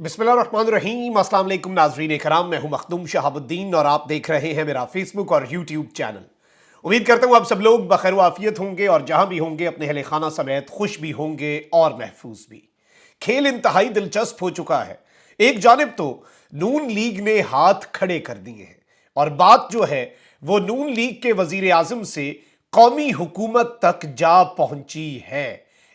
बिस्मिल्लाहिर्रहमानिर्रहीम। अस्सलाम वालेकुम नाज़रीन इकराम, मैं हूं मखदूम शहाबुद्दीन और आप देख रहे हैं मेरा फेसबुक और यूट्यूब चैनल। उम्मीद करता हूं आप सब लोग बखैर आफियत होंगे और जहां भी होंगे अपने अहले खाना समेत खुश भी होंगे और महफूज भी। खेल इंतहाई दिलचस्प हो चुका है। एक जानिब तो नून लीग ने हाथ खड़े कर दिए हैं और बात जो है वो नून लीग के वजीर आजम से कौमी हुकूमत तक जा पहुंची है।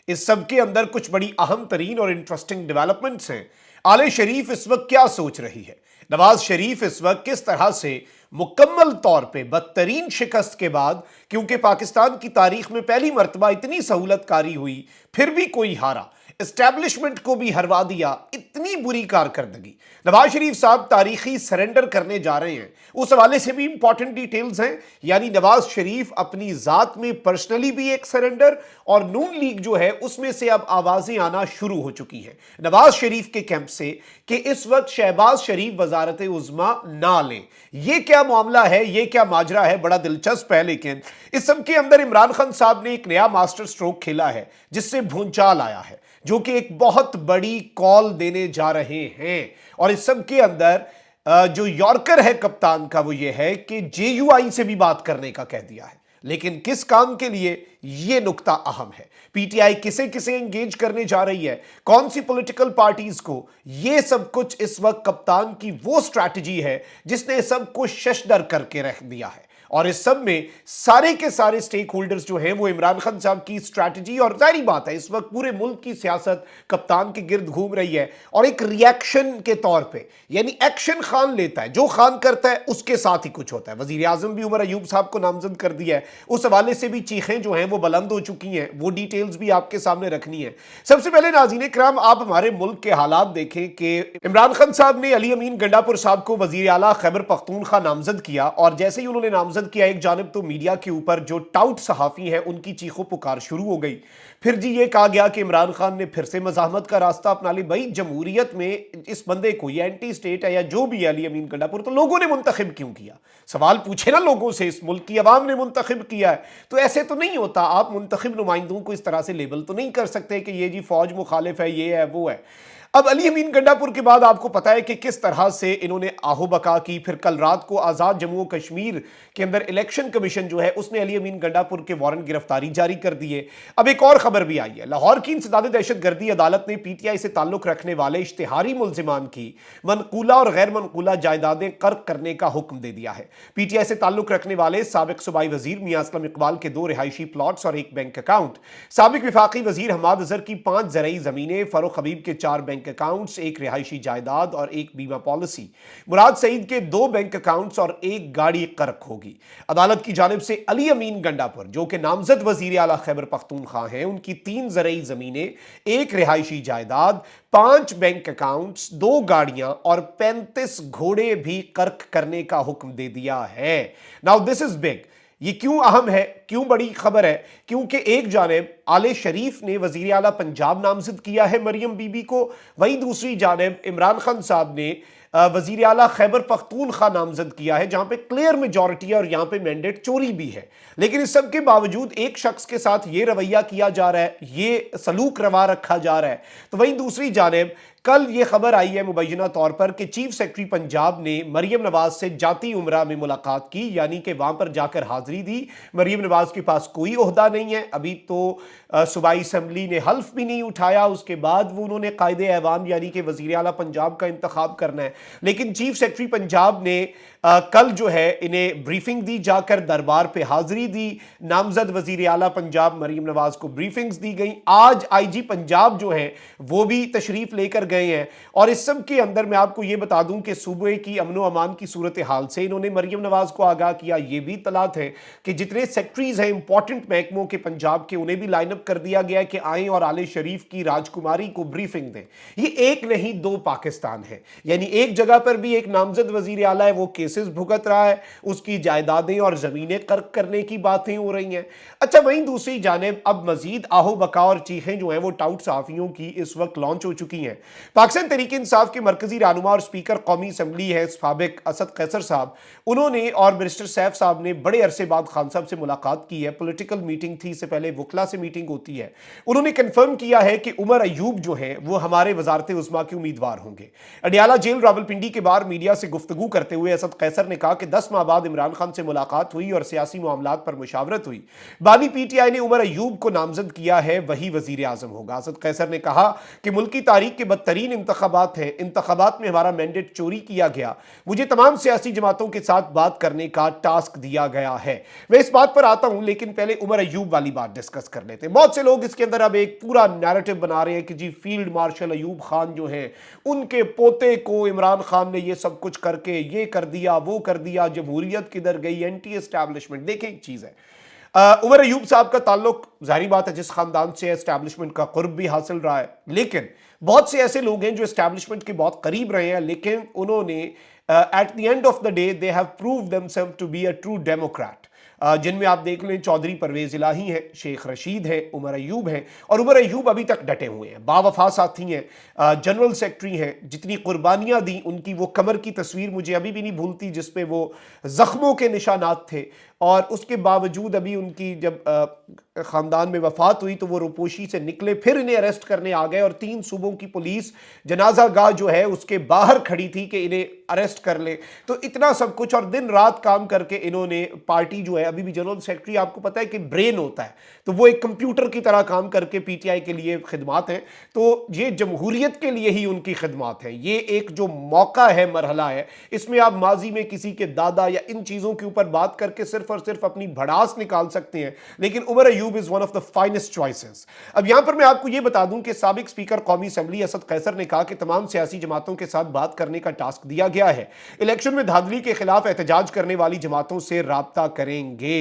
इस सब के अंदर कुछ बड़ी अहम तरीन और इंटरेस्टिंग डेवलपमेंट्स हैं। आले शरीफ इस वक्त क्या सोच रही है, नवाज शरीफ इस वक्त किस तरह से मुकम्मल तौर पे बदतरीन शिकस्त के बाद, क्योंकि पाकिस्तान की तारीख में पहली मर्तबा इतनी सहूलतकारी हुई फिर भी कोई हारा, एस्टैब्लिशमेंट को भी हरवा दिया, इतनी बुरी कारकर्दगी। नवाज शरीफ साहब तारीखी सरेंडर करने जा रहे हैं, उस हवाले से भी इंपॉर्टेंट डिटेल्स हैं। यानी नवाज शरीफ अपनी जात में पर्सनली भी एक सरेंडर और नून लीग जो है उसमें से अब आवाजें आना शुरू हो चुकी हैं नवाज शरीफ के कैंप से कि इस वक्त शहबाज शरीफ वजारत उज़्मा ना लें। ये क्या मामला है, ये क्या माजरा है, बड़ा दिलचस्प है। लेकिन इस सब के अंदर इमरान खान साहब ने एक नया मास्टर स्ट्रोक खेला है जिससे भूंचाल आया है, जो कि एक बहुत बड़ी कॉल देने जा रहे हैं। और इस सब के अंदर जो यॉर्कर है कप्तान का, वो ये है कि जेयूआई से भी बात करने का कह दिया है, लेकिन किस काम के लिए, यह नुक्ता अहम है। पीटीआई किसे किसे एंगेज करने जा रही है, कौन सी पॉलिटिकल पार्टीज को, यह सब कुछ इस वक्त कप्तान की वो स्ट्रैटेजी है जिसने सब कुछ शशदर करके रख दिया है। और इस सब में सारे के सारे स्टेक होल्डर्स जो हैं वो इमरान खान साहब की स्ट्रैटेजी, और जाहिर बात है इस वक्त पूरे मुल्क की सियासत कप्तान के गिर्द घूम रही है और एक रिएक्शन के तौर पे, यानी एक्शन खान लेता है, जो खान करता है उसके साथ ही कुछ होता है। वजीर आजम भी उमर अयूब साहब को नामजद कर दिया है, उस हवाले से भी चीखें जो हैं वो बुलंद हो चुकी हैं, वो डिटेल्स भी आपके सामने रखनी है। सबसे पहले नाज़रीन इकराम, आप हमारे मुल्क के हालात देखें कि इमरान खान साहब ने अली अमीन गंडापुर साहब को वजीर आला खैबर पख्तूनख्वा नामजद किया, और जैसे ही उन्होंने नामजद किया, एक जानिब तो मीडिया के ऊपर जो टाउट सहाफी हैं उनकी चीखों पुकार शुरू हो गई। फिर जी ये कहा गया कि इमरान खान ने फिर से मज़ाहमत का रास्ता अपना ली। भाई जमहूरियत में इस बंदे को, ये एंटी स्टेट है या जो भी है अली अमीन गंडापुर, तो लोगों ने मुंतखब क्यों किया? सवाल पूछे ना लोगों से, इस मुल्क की आवाम ने मुंतखब किया है, तो ऐसे तो नहीं होता। आप मुंतखब नुमाइंदों को इस तरह से लेबल तो नहीं कर सकते कि ये जी फौज मुखालिफ है, ये है, वो है। अब अली अमीन गंडापुर के बाद आपको पता है कि किस तरह से इन्होंने आहो बका की। फिर कल रात को आज़ाद जम्मू कश्मीर के अंदर इलेक्शन कमीशन जो है उसने अली अमीन गंडापुर के वारंट गिरफ्तारी जारी कर दिए। अब एक और खबर भी आई है, लाहौर की इंसदाद दहशतगर्दी अदालत ने पीटीआई से ताल्लुक रखने वाले इश्तिहारी मुलजिमान की मनकूला और गैर मनकूला जायदादें कर्क करने का हुक्म दे दिया है। पीटीआई से ताल्लुक रखने वाले साबिक सूबाई वजीर मियां असलम इकबाल के 2 रिहायशी प्लॉट्स और 1 बैंक अकाउंट, साबिक विफाकी वजीर हमाद अजहर की 5 ज़रई ज़मीनें, फरूख हबीब के 4 बैंक अकाउंट्स, 1 रिहायशी जायदाद और 1 बीमा पॉलिसी, मुराद सईद के 2 बैंक अकाउंट्स और 1 गाड़ी कर्क होगी। अदालत की जानिब से अली अमीन गंडापुर, जो कि नामजद वजीर आला खैबर पख्तूनख्वा हैं, उनकी 3 ज़रई ज़मीनें, 1 रिहायशी जायदाद, 5 बैंक अकाउंट्स, 2 गाड़ियां और 35 घोड़े भी कर्क करने का हुक्म दे दिया है। Now this is big. ये क्यों अहम है, क्यों बड़ी खबर है? क्योंकि एक जानिब आले शरीफ ने वजीर आला पंजाब नामजद किया है मरियम बीबी को, वहीं दूसरी जानिब इमरान खान साहब ने वजीर आला खैबर पख्तूनख्वा नामजद किया है, जहां पे क्लियर मेजॉरिटी है और यहां पे मैंडेट चोरी भी है। लेकिन इस सब के बावजूद एक शख्स के साथ ये रवैया किया जा रहा है, ये सलूक रवा रखा जा रहा है। तो वहीं दूसरी जानिब कल ये खबर आई है मुबैना तौर पर कि चीफ सेक्रेटरी पंजाब ने मरियम नवाज से जाती उमरा में मुलाकात की, यानी कि वहां पर जाकर हाजिरी दी। मरियम नवाज के पास कोई ओहदा नहीं है, अभी तो सूबाई असम्बली ने हल्फ भी नहीं उठाया, उसके बाद वो उन्होंने कायदे ऐवान यानी कि वजीर आला पंजाब का इंतखाब करना है। लेकिन चीफ सेक्रेटरी पंजाब ने कल जो है इन्हें ब्रीफिंग दी, जाकर दरबार पे हाजिरी दी। नामजद वजीर आला पंजाब मरियम नवाज को ब्रीफिंग्स दी गई। आज आईजी पंजाब जो है वो भी तशरीफ लेकर गए हैं। और इस सब के अंदर मैं आपको ये बता दूं कि सूबे की अमनो अमान की सूरत हाल से इन्होंने मरियम नवाज को आगाह किया। ये भी तलात है कि जितने सेक्रेटरीज हैं इंपॉर्टेंट महकमों के पंजाब के, उन्हें भी लाइनअप कर दिया गया कि आए और आले शरीफ की राजकुमारी को ब्रीफिंग दें। ये एक नहीं 2 पाकिस्तान है, यानी एक जगह पर भी एक नामजद वजीर आला है, वो केसेस भुगत रहा है, उसकी जायदादें और जमीनें कर्क करने की बातें हो रही हैं। अच्छा, वहीं दूसरी जानिब अब मजीद आहो बका और चीखें जो हैं वो टाउट सहाफियों की इस वक्त लॉन्च हो चुकी हैं। पाकिस्तान तहरीक इंसाफ के मरकजी रहनुमा और स्पीकर कौमी असम्बली है साबिक असद कैसर साहब, उन्होंने और मिनिस्टर सैफ साहब ने बड़े अरसे बाद खान साहब से मुलाकात की है। पॉलिटिकल मीटिंग थी, इससे पहले वकला से मीटिंग होती है। उन्होंने कंफर्म किया है कि उमर अयूब जो है वो हमारे वजारत उज़्मा के उम्मीदवार होंगे। अडियाला जेल रावलपिंडी के बाहर मीडिया से गुफ्तगू करते हुए असद कैसर ने कहा कि 10 माह बाद इमरान खान से मुलाकात हुई और सियासी मामलात पर मुशावरत हुई। बानी पीटीआई ने उमर अयूब को नामजद किया है, वही वजीर आजम होगा। असद कैसर ने कहा कि मुल्की तारीख के बदतरीन इंतखाबात हैं, इंतखाबात में हमारा मैंडेट चोरी किया गया, मुझे तमाम सियासी जमातों के साथ बात करने का टास्क दिया गया है। मैं इस बात पर आता हूं, लेकिन पहले उमर अयूब वाली बात डिस्कस कर लेते हैं। बहुत से लोग इसके अंदर अब एक पूरा नैरेटिव बना रहे हैं कि जी फील्ड मार्शल अयूब खान जो हैं उनके पोते को इमरान खान ने ये सब कुछ करके ये कर दिया, वो कर दिया, जमहूरियत किधर गई, एंटी एस्टैब्लिशमेंट। देखें एक चीज है, उमर अयूब साहब का ताल्लुक जाहिर बात है जिस खानदान से एस्टैब्लिशमेंट का कुर्ब भी हासिल रहा है, लेकिन बहुत से ऐसे लोग हैं जो एस्टैब्लिशमेंट के बहुत करीब रहे हैं, लेकिन उन्होंने at the end of the day they have proved themselves to be a true democrat. जिनमें आप देख लें चौधरी परवेज इलाही हैं, शेख रशीद हैं, उमर अयूब हैं, और उमर अयूब अभी तक डटे हुए हैं, बावफा साथी हैं, जनरल सेक्रेटरी हैं। जितनी कुर्बानियां दी उनकी, वो कमर की तस्वीर मुझे अभी भी नहीं भूलती जिसपे वो जख्मों के निशानात थे, और उसके बावजूद अभी उनकी जब खानदान में वफात हुई तो वो रुपोशी से निकले, फिर इन्हें अरेस्ट करने आ गए, और 3 सूबों की पुलिस जनाजा गाह जो है उसके बाहर खड़ी थी कि इन्हें अरेस्ट कर ले। तो इतना सब कुछ, और दिन रात काम करके इन्होंने पार्टी जो है, अभी भी जनरल सेक्रेटरी आपको पता है कि ब्रेन होता है, तो वो एक कंप्यूटर की तरह काम करके पीटीआई के लिए खिदमात हैं। तो ये जमहूरियत के लिए ही उनकी खिदमात है। ये एक जो मौका है, मरहला है, इसमें आप माजी में किसी के दादा या इन चीज़ों के ऊपर बात करके सिर्फ और सिर्फ अपनी भड़ास निकाल सकते हैं, लेकिन Umar Ayub is one of the finest choices. अब यहां पर मैं आपको यह बता दूं कि साबिक स्पीकर कौमी असम्बली असद कैसर ने कहा कि तमाम सियासी जमातों के साथ बात करने का टास्क दिया गया है, इलेक्शन में धांधली के खिलाफ एहतजाज करने वाली जमातों से राब्ता करेंगे।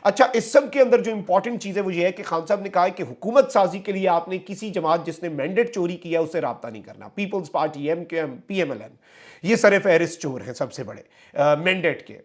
अच्छा, इस सब के अंदर जो इंपॉर्टेंट चीज है वो ये है कि खान साहब ने कहा है कि हुकूमत साजी के लिए आपने किसी जमात जिसने मैंडेट चोरी किया उससे राब्ता नहीं करना। पीपल्स पार्टी, एमक्यूएम, पीएमएलएन, ये सरफहरिस्त चोर हैं सबसे बड़े मैंडेट के।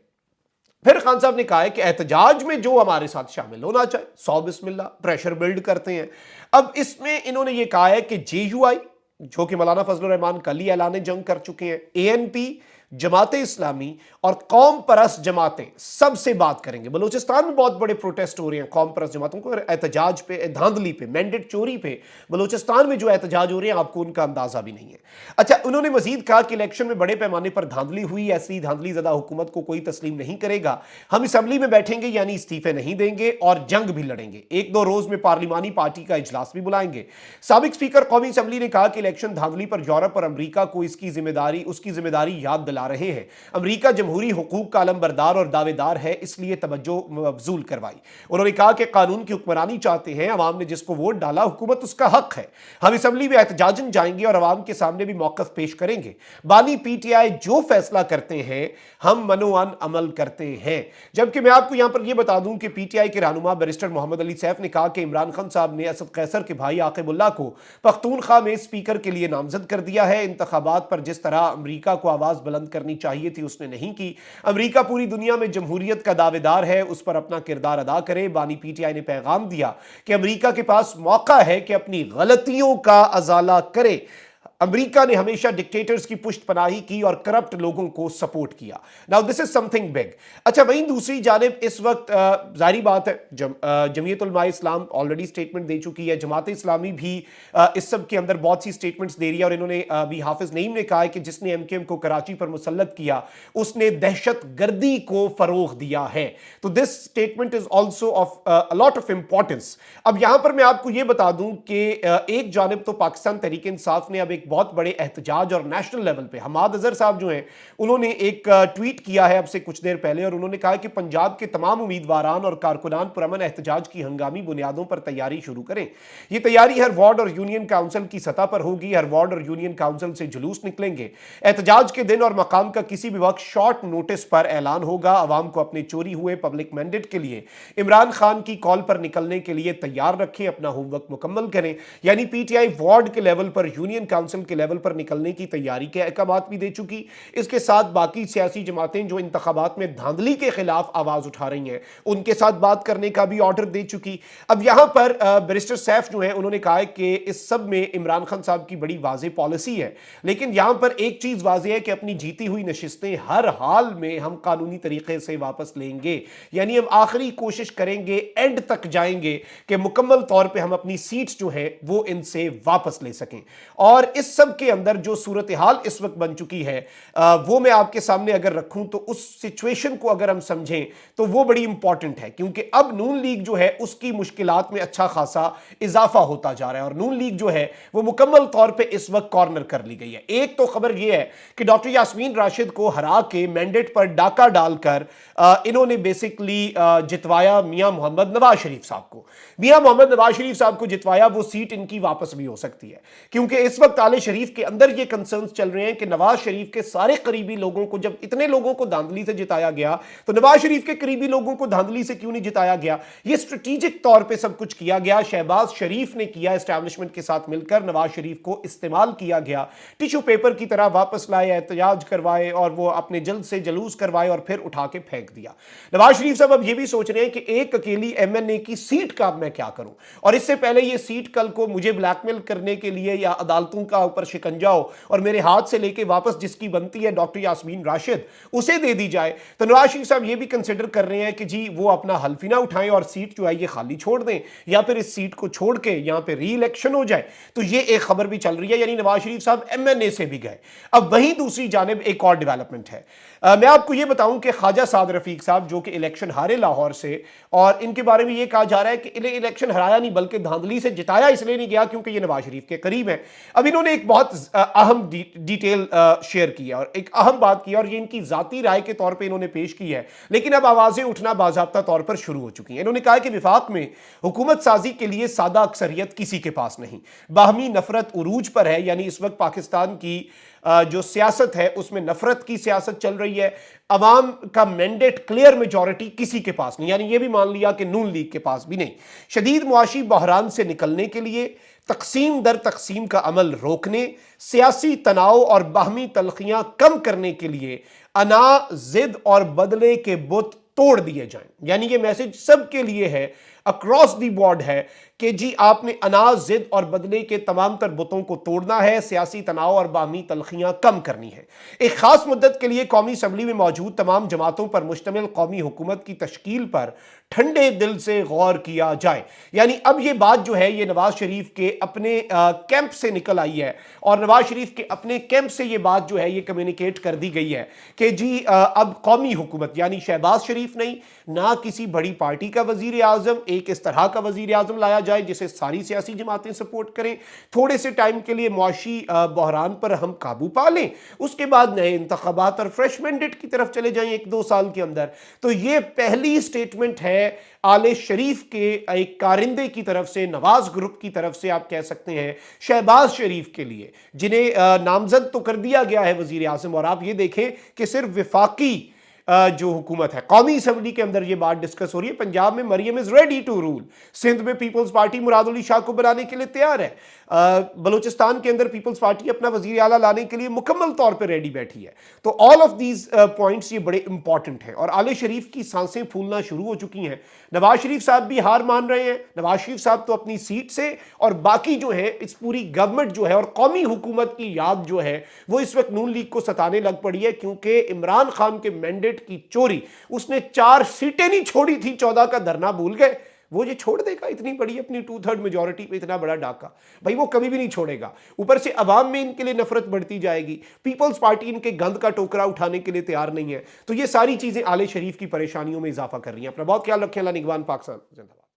फिर खान साहब ने कहा है कि एहतजाज में जो हमारे साथ शामिल होना चाहे, 100 बिस्मिल्लाह, प्रेशर बिल्ड करते हैं। अब इसमें इन्होंने ये कहा है कि जेयूआई, जो कि मौलाना फजलुर रहमान कल ही ऐलान जंग कर चुके हैं, एएनपी, जमाते इस्लामी और कौम परस्त जमातें सबसे बात करेंगे। बलूचिस्तान में बहुत बड़े प्रोटेस्ट हो रहे हैं कौम परस्त जमातों को एहतजाज पे, धांधली पे, मैंडेट चोरी पे। बलूचिस्तान में जो एहतजाज हो रहे हैं आपको उनका अंदाजा भी नहीं है। अच्छा, उन्होंने मजीद कहा कि इलेक्शन में बड़े पैमाने पर धांधली हुई, ऐसी धांधली ज़दा हुकूमत को कोई तस्लीम नहीं करेगा। हम असम्बली में बैठेंगे यानी इस्तीफे नहीं देंगे और जंग भी लड़ेंगे। 1-2 रोज में पार्लिमानी पार्टी का इजलास भी बुलाएंगे। साबिक स्पीकर कौमी असम्बली ने कहा कि इलेक्शन धांधली पर यूरोप और अमरीका को उसकी जिम्मेदारी याद दिला रहे हैं। अमरीका जमहूरी हुकूक का अलमबरदार और दावेदार है, इसलिए तवज्जो मबजूल करवाई। उन्होंने कहा कि कानून की हुक्मरानी चाहते हैं, अवाम ने जिसको वोट डाला हुकूमत उसका हक है। हम असम्बली में एहतजाजन जाएंगे और अवाम के सामने भी मौकफ पेश करेंगे। बानी पीटीआई जो फैसला करते हैं हम मनोअन अमल करते हैं। जबकि मैं आपको यहां पर यह बता दूं कि पीटीआई के रहनुमा बैरिस्टर मोहम्मद अली सैफ ने कहा कि इमरान खान साहब ने असद कैसर के भाई आकिबुल्लाह को पख्तूनख्वा में स्पीकर के लिए नामजद कर दिया है। इंतखाबात पर जिस तरह अमरीका को आवाज बुलंद करनी चाहिए थी उसने नहीं की। अमरीका पूरी दुनिया में जमहूरियत का दावेदार है, उस पर अपना किरदार अदा करे। बानी पीटीआई ने पैगाम दिया कि अमरीका के पास मौका है कि अपनी गलतियों का अजाला करे। अमेरिका ने हमेशा डिक्टेटर्स की पुष्टपनाही की और करप्ट लोगों को सपोर्ट किया। Now this is something big. अच्छा, वहीं दूसरी जानिब इस वक्त जारी बात है जमीयत उलमा इस्लाम ऑलरेडी स्टेटमेंट दे चुकी है, जमात इस्लामी भी इस सब के अंदर बहुत सी स्टेटमेंट्स दे रही है, और इन्होंने अभी हाफिज नईम ने कहा है कि जिसने एमकेएम को कराची पर मुसल्लत किया उसने दहशत गर्दी को फरोग दिया है। तो this statement is also of a lot of importance. अब यहां पर मैं आपको यह बता दूं कि एक जानिब तो पाकिस्तान तहरीक इंसाफ ने अब एक बहुत बड़े एहतजाज और नेशनल लेवल पे, हमाद अजहर साहब जो हैं उन्होंने एक ट्वीट किया है अब से कुछ देर पहले, और उन्होंने कहा कि पंजाब के तमाम उम्मीदवारान और कारकुनान पुरअमन एहतजाज की हंगामी बुनियादों पर तैयारी शुरू करें। यह तैयारी हर वार्ड और यूनियन काउंसिल की सतह पर होगी। हर वार्ड और यूनियन काउंसिल से जुलूस निकलेंगे। एहतजाज के दिन और मकाम का किसी भी वक्त शॉर्ट नोटिस पर ऐलान होगा। अवाम को अपने चोरी हुए पब्लिक मैंडेट के लिए इमरान खान की कॉल पर निकलने के लिए तैयार रखें, अपना होमवर्क मुकम्मल करें। यानी पीटीआई वार्ड के लेवल पर, यूनियन काउंसिल काउंसिल के लेवल पर निकलने की तैयारी के अहकामात भी दे चुकी। इसके साथ बाकी सियासी जमातें जो इंतखाबात में धांधली के खिलाफ आवाज़ उठा रही हैं उनके साथ बात करने का भी ऑर्डर दे चुकी। अब यहाँ पर बैरिस्टर सैफ जो है उन्होंने कहा है कि इस सब में इमरान खान साहब की बड़ी वाज़ेह पॉलिसी है, लेकिन यहाँ पर एक चीज़ वाज़ेह है कि अपनी जीती हुई नशिस्तें हर हाल में हम कानूनी तरीके से वापस लेंगे, यानी हम आखिरी कोशिश करेंगे, एंड तक जाएंगे कि मुकम्मल तौर पे हम अपनी सीट्स जो है वो इनसे वापस ले सकें। और इस सब के अंदर जो सूरत हाल इस वक्त बन चुकी है वो मैं आपके सामने अगर रखूं तो उस सिचुएशन को अगर हम समझें तो वो बड़ी इंपॉर्टेंट है, क्योंकि अब नून लीग जो है उसकी मुश्किलात में अच्छा खासा इजाफा होता जा रहा है और नून लीग जो है वो मुकम्मल तौर पे इस वक्त कॉर्नर कर ली गई है। एक तो खबर ये है कि डॉक्टर यास्मीन राशिद को हरा के मैंडेट पर डाका डालकर इन्होंने बेसिकली जितवाया मियां मोहम्मद नवाज शरीफ साहब को। मियां मोहम्मद नवाज शरीफ साहब को जितवाया, वो सीट इनकी वापस भी हो सकती है, क्योंकि इस वक्त आले शरीफ के अंदर ये कंसर्न्स चल रहे हैं कि नवाज शरीफ के सारे करीबी लोगों को, जब इतने लोगों को धांधली से जिताया गया तो नवाज शरीफ के करीबी लोगों को धांधली से क्यों नहीं जिताया गया। ये स्ट्रेटेजिक तौर पे सब कुछ किया गया, शहबाज शरीफ ने किया, एस्टैब्लिशमेंट के साथ मिलकर नवाज शरीफ को इस्तेमाल किया गया, टिश्यू पेपर की तरह वापस लाए, एहतजाज करवाए और वो अपने जल्द से जलूस करवाए और फिर उठा के फेंक दिया। नवाज शरीफ साहब अब ये भी सोच रहे हैं कि एक अकेली एमएनए की सीट का मैं क्या करूं, और इससे पहले ये सीट कल को मुझे ब्लैकमेल करने के लिए या अदालतों का ऊपर शिकंजा हो और मेरे हाथ से लेके वापस जिसकी बनती है डॉक्टर यास्मीन राशिद उसे दे दी जाए। तो नवाज शरीफ साहब ये भी कंसिडर कर रहे हैं कि जी वो अपना हल्फिना उठाएं और सीट जो है ये खाली छोड़ दें, या फिर इस सीट को छोड़ के यहां पे री इलेक्शन हो जाए। तो ये एक खबर भी चल रही है, यानी नवाज शरीफ साहब एमएनए से भी गए। अब वहीं दूसरी जानिब एक और डेवलपमेंट है। मैं आपको ये बताऊं कि ख्वाजा साद रफीक साहब जो कि इलेक्शन हारे लाहौर से, और इनके बारे में ये कहा जा रहा है कि इन्हें इलेक्शन हराया नहीं बल्कि धांधली से जिताया इसलिए नहीं गया क्योंकि ये नवाज शरीफ के करीब है। अब इन्होंने एक बहुत अहम डिटेल शेयर की है और एक अहम बात की है, और ये इनकी जाती राय के तौर पे इन्होंने पेश की है, लेकिन अब आवाजें उठना बाज़ाब्ता तौर पर शुरू हो चुकी हैं। इन्होंने कहा कि विफाक में हुकूमत साजी के लिए सादा अक्सरियत किसी के पास नहीं, बाहमी नफरत उरूज पर है, यानी इस वक्त पाकिस्तान की जो सियासत है उसमें नफरत की सियासत चल रही है। अवाम का मैंडेट क्लियर मेजॉरिटी किसी के पास नहीं, यानी ये भी मान लिया कि नून लीग के पास भी नहीं। शदीद मुआशी बहरान से निकलने के लिए, तकसीम दर तकसीम का अमल रोकने, सियासी तनाव और बाहमी तलखियां कम करने के लिए अना, जिद और बदले के बुत तोड़ दिए जाएं। यानी ये मैसेज सबके लिए है, अक्रॉस दी बोर्ड है कि जी आपने अनाज, जिद और बदले के तमाम तर बुतों को तोड़ना है, सियासी तनाव और बाहमी तलखियां कम करनी है। एक खास मुद्दत के लिए कौमी असम्बली में मौजूद तमाम जमातों पर मुश्तमिल कौमी हुकूमत की तश्कील पर ठंडे दिल से गौर किया जाए। यानी अब ये बात जो है ये नवाज शरीफ के अपने कैंप से निकल आई है, और नवाज शरीफ के अपने कैंप से ये बात जो है ये कम्युनिकेट कर दी गई है कि जी अब कौमी हुकूमत यानी शहबाज शरीफ नहीं, ना किसी बड़ी पार्टी का वजीर आजम, एक इस तरह का वजीर आजम लाया जाए जिसे सारी सियासी जमातें सपोर्ट करें, थोड़े से टाइम के लिए मुआशी बहरान पर हम काबू पा लें, उसके बाद नए इंतखाबात और फ्रेश मैंडेट की तरफ चले जाएं 1-2 साल के अंदर। तो ये पहली स्टेटमेंट है आले शरीफ के एक कारिंदे की तरफ से, नवाज ग्रुप की तरफ से आप कह सकते हैं, शहबाज शरीफ के लिए, जिन्हें नामजद तो कर दिया गया है वजीर आज़म। और आप ये देखें कि सिर्फ विफाकी जो हुकूमत है, कौमी असम्बली के अंदर ये बात डिस्कस हो रही है। पंजाब में Maryam is ready to rule, Sindh में पीपल्स पार्टी मुराद अली शाह को बनाने के लिए तैयार है, बलूचिस्तान के अंदर पीपल्स पार्टी अपना वजीर आला लाने के लिए मुकम्मल तौर पर रेडी बैठी है। तो ऑल ऑफ दीज पॉइंट्स ये बड़े इंपॉर्टेंट हैं, और आले शरीफ की सांसें फूलना शुरू हो चुकी हैं। नवाज शरीफ साहब भी हार मान रहे हैं, नवाज शरीफ साहब तो अपनी सीट से, और बाकी जो है इस पूरी गवर्नमेंट जो है और कौमी हुकूमत की याद जो है वो इस वक्त नून लीग को सताने लग पड़ी है, क्योंकि इमरान खान के मैंडेट की चोरी, उसने 4 सीटें नहीं छोड़ी थी, 14 का धरना भूल गए, वो ये छोड़ देगा इतनी बड़ी अपनी 2/3 मेजॉरिटी पे इतना बड़ा डाका? भाई वो कभी भी नहीं छोड़ेगा। ऊपर से अवाम में इनके लिए नफरत बढ़ती जाएगी, पीपल्स पार्टी इनके गंद का टोकरा उठाने के लिए तैयार नहीं है। तो ये सारी चीजें आले शरीफ की परेशानियों में इजाफा कर रही हैं। अपना बहुत ख्याल रखें। अल्लाह निगहबान पाकिस्तान जिंदाबाद।